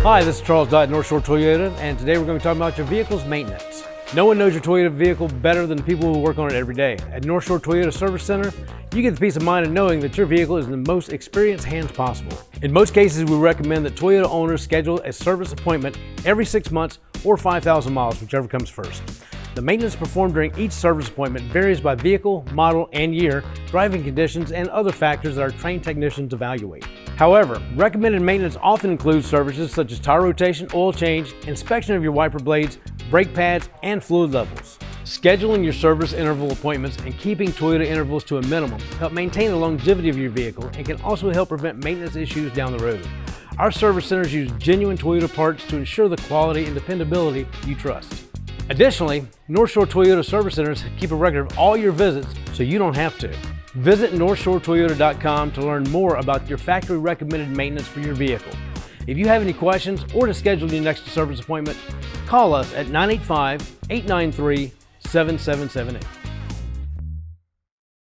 Hi, this is Charles Dott, Northshore Toyota, and today we're going to be talking about your vehicle's maintenance. No one knows your Toyota vehicle better than the people who work on it every day. At Northshore Toyota Service Center, you get the peace of mind of knowing that your vehicle is in the most experienced hands possible. In most cases, we recommend that Toyota owners schedule a service appointment every 6 months or 5,000 miles, whichever comes first. The maintenance performed during each service appointment varies by vehicle, model, and year, driving conditions, and other factors that our trained technicians evaluate. However, recommended maintenance often includes services such as tire rotation, oil change, inspection of your wiper blades, brake pads, and fluid levels. Scheduling your service interval appointments and keeping Toyota intervals to a minimum help maintain the longevity of your vehicle and can also help prevent maintenance issues down the road. Our service centers use genuine Toyota parts to ensure the quality and dependability you trust. Additionally, Northshore Toyota Service Centers keep a record of all your visits so you don't have to. Visit NorthshoreToyota.com to learn more about your factory recommended maintenance for your vehicle. If you have any questions or to schedule your next service appointment, call us at 985-893-7778.